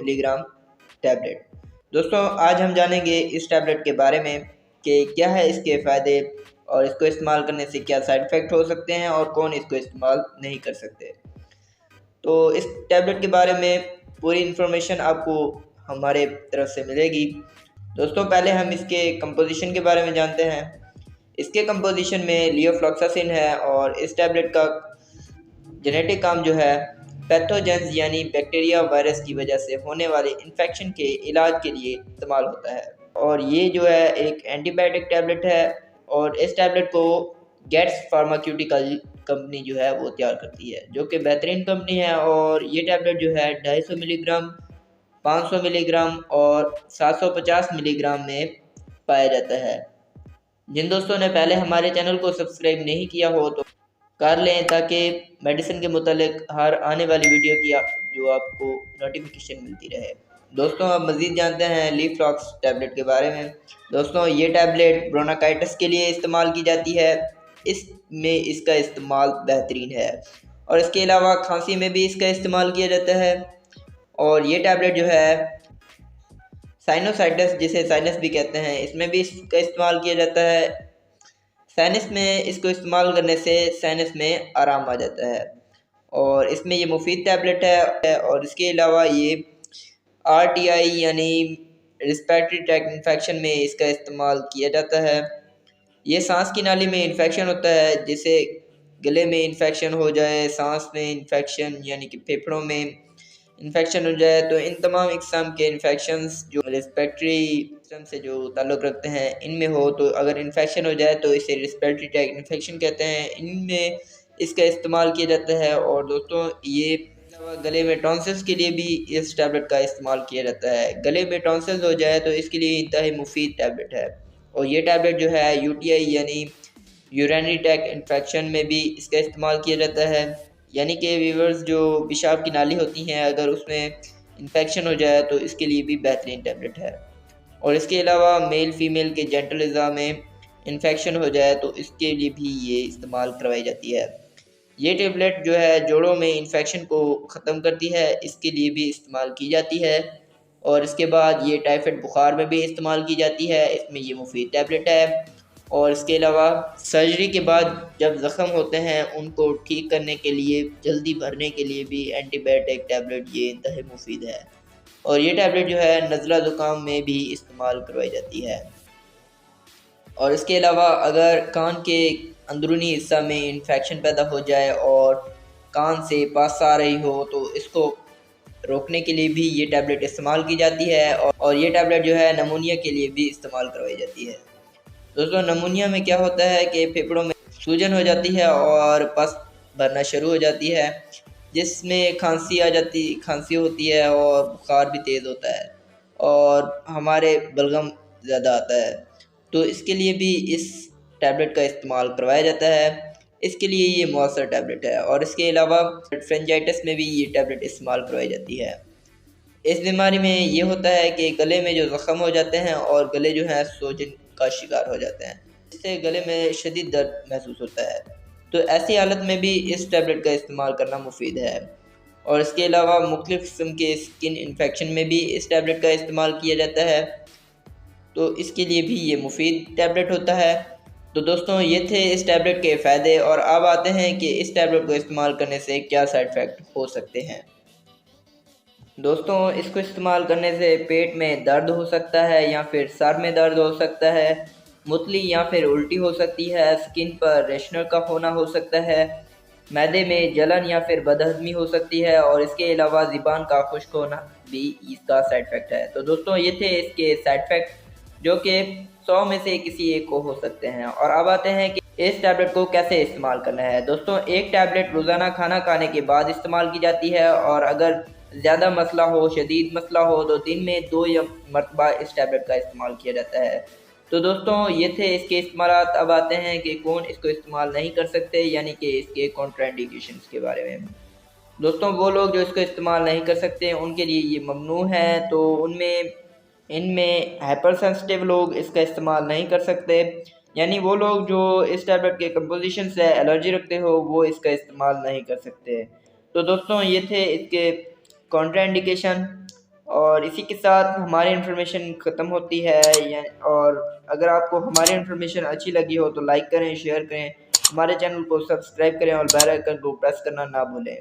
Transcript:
Milligram tablet. दोस्तों आज हम जानेंगे इस टैबलेट के बारे में कि क्या है इसके फ़ायदे और इसको इस्तेमाल करने से क्या साइड इफ़ेक्ट हो सकते हैं और कौन इसको इस्तेमाल नहीं कर सकते। तो इस टैबलेट के बारे में पूरी इन्फॉर्मेशन आपको हमारे तरफ से मिलेगी। दोस्तों पहले हम इसके कंपोजिशन के बारे में जानते हैं। इसके कंपोजिशन में लियोफ्लॉक्सासिन है और इस टैबलेट का जेनेटिक काम जो है पैथोजेंस यानी बैक्टीरिया वायरस की वजह से होने वाले इन्फेक्शन के इलाज के लिए इस्तेमाल होता है और ये जो है एक एंटीबायोटिक टैबलेट है और इस टैबलेट को गेट्स फार्मास्यूटिकल कंपनी जो है वो तैयार करती है, जो कि बेहतरीन कंपनी है। और ये टैबलेट जो है 250 मिलीग्राम, 500 मिलीग्राम और 750 मिलीग्राम में पाया जाता है। जिन दोस्तों ने पहले हमारे चैनल को सब्सक्राइब नहीं किया हो तो कर लें ताकि मेडिसिन के मुतालिक हर आने वाली वीडियो की जो आपको नोटिफिकेशन मिलती रहे। दोस्तों अब मज़ीद जानते हैं लियोफ्लॉक्स टैबलेट के बारे में। दोस्तों ये टैबलेट ब्रोंकाइटिस के लिए इस्तेमाल की जाती है, इसमें इसका इस्तेमाल बेहतरीन है और इसके अलावा खांसी में भी इसका इस्तेमाल किया जाता है। और ये टैबलेट जो है साइनोसाइटिस जिसे साइनस भी कहते हैं, इसमें भी इसका इस्तेमाल किया जाता है। साइनस में इसको इस्तेमाल करने से साइनस में आराम आ जाता है और इसमें ये मुफीद टैबलेट है। और इसके अलावा ये RTI यानी रिस्पिरेटरी ट्रैक्ट इन्फेक्शन में इसका इस्तेमाल किया जाता है। ये सांस की नाली में इन्फेक्शन होता है, जिसे गले में इन्फेक्शन हो जाए, सांस में इन्फेक्शन यानी कि फेफड़ों में इन्फेक्शन हो जाए, तो इन तमाम इकसाम के इन्फेक्शंस जो रिस्पिरेटरी सिस्टम से जो ताल्लुक़ रखते हैं इनमें हो, तो अगर इन्फेक्शन हो जाए तो इसे रिस्पिरेटरी ट्रैक्ट इन्फेक्शन कहते हैं। इनमें इसका इस्तेमाल किया जाता है। और दोस्तों ये गले में टॉन्सिल्स के लिए भी इस टैबलेट का इस्तेमाल किया जाता है। गले में टॉन्सिल्स हो जाए तो इसके लिए इंतहाई मुफीद टैबलेट है। और ये टैबलेट जो है UTI यानी यूरिनरी ट्रैक्ट इन्फेक्शन में भी इसका इस्तेमाल किया जाता है, यानी कि वीवर्स जो पेशाब की नाली होती हैं अगर उसमें इन्फेक्शन हो जाए तो इसके लिए भी बेहतरीन टैबलेट है। और इसके अलावा मेल फीमेल के जेंटल अज़ा में इन्फेक्शन हो जाए तो इसके लिए भी ये इस्तेमाल करवाई जाती है। ये टैबलेट जो है जोड़ों में इन्फेक्शन को ख़त्म करती है, इसके लिए भी इस्तेमाल की जाती है। और इसके बाद ये टाइफाइड बुखार में भी इस्तेमाल की जाती है, इसमें ये मुफीद टैबलेट है। और इसके अलावा सर्जरी के बाद जब ज़ख़म होते हैं उनको ठीक करने के लिए, जल्दी भरने के लिए भी एंटीबायोटिक टैबलेट ये इंतहाई मुफीद है। और ये टैबलेट जो है नज़ला ज़ुकाम में भी इस्तेमाल करवाई जाती है। और इसके अलावा अगर कान के अंदरूनी हिस्सा में इन्फेक्शन पैदा हो जाए और कान से पास आ रही हो तो इसको रोकने के लिए भी ये टैबलेट इस्तेमाल की जाती है। और ये टैबलेट जो है नमूनिया के लिए भी इस्तेमाल करवाई जाती है। दोस्तों नमूनिया में क्या होता है कि फेफड़ों में सूजन हो जाती है और पस भरना शुरू हो जाती है, जिसमें खांसी होती है और बुखार भी तेज़ होता है और हमारे बलगम ज़्यादा आता है, तो इसके लिए भी इस टैबलेट का इस्तेमाल करवाया जाता है। इसके लिए ये मौसर टैबलेट है। और इसके अलावा फ्रेंजाइटिस में भी ये टैबलेट इस्तेमाल करवाई जाती है। इस बीमारी में ये होता है कि गले में जो ज़ख़म हो जाते हैं और गले जो है सूजन का शिकार हो जाते हैं, इससे गले में शदीद दर्द महसूस होता है, तो ऐसी हालत में भी इस टैबलेट का इस्तेमाल करना मुफीद है। और इसके अलावा मुख्तलिफ़ किस्म के स्किन इन्फेक्शन में भी इस टैबलेट का इस्तेमाल किया जाता है, तो इसके लिए भी ये मुफीद टैबलेट होता है। तो दोस्तों ये थे इस टैबलेट के फ़ायदे। और अब आते हैं कि इस टैबलेट को इस्तेमाल करने से क्या साइड इफ़ेक्ट हो सकते हैं। दोस्तों इसको इस्तेमाल करने से पेट में दर्द हो सकता है या फिर सर में दर्द हो सकता है, मुतली या फिर उल्टी हो सकती है, स्किन पर रेशनर का होना हो सकता है, मैदे में जलन या फिर बदहज़मी हो सकती है और इसके अलावा ज़ुबान का खुश्क होना भी इसका साइड इफ़ेक्ट है। तो दोस्तों ये थे इसके साइड इफ़ेक्ट जो कि 100 में से किसी एक को हो सकते हैं। और अब आते हैं कि इस टैबलेट को कैसे इस्तेमाल करना है। दोस्तों एक टैबलेट रोज़ाना खाना खाने के बाद इस्तेमाल की जाती है और अगर ज़्यादा मसला हो, शदीद मसला हो, तो दिन में 2 या मरतबा इस टैबलेट का इस्तेमाल किया जाता है। तो दोस्तों ये थे इसके इस्तेमालात। अब आते हैं कि कौन इसको इस्तेमाल नहीं कर सकते, यानी कि इसके कॉन्ट्राइंडिकेशंस के बारे में। दोस्तों वो लोग जो इसको इस्तेमाल नहीं कर सकते उनके लिए ये ममनू है, तो इनमें हाइपर सेंसिटिव लोग इसका इस्तेमाल नहीं कर सकते, यानी वो लोग जो इस टैबलेट के कंपोजिशन से एलर्जी रखते हो वो इसका इस्तेमाल नहीं कर सकते। तो दोस्तों ये थे इसके कॉन्ट्राइंडिकेशन। और इसी के साथ हमारी इन्फॉर्मेशन ख़त्म होती है। और अगर आपको हमारी इन्फॉर्मेशन अच्छी लगी हो तो लाइक करें, शेयर करें, हमारे चैनल को सब्सक्राइब करें और बेल आइकन को प्रेस करना ना भूलें।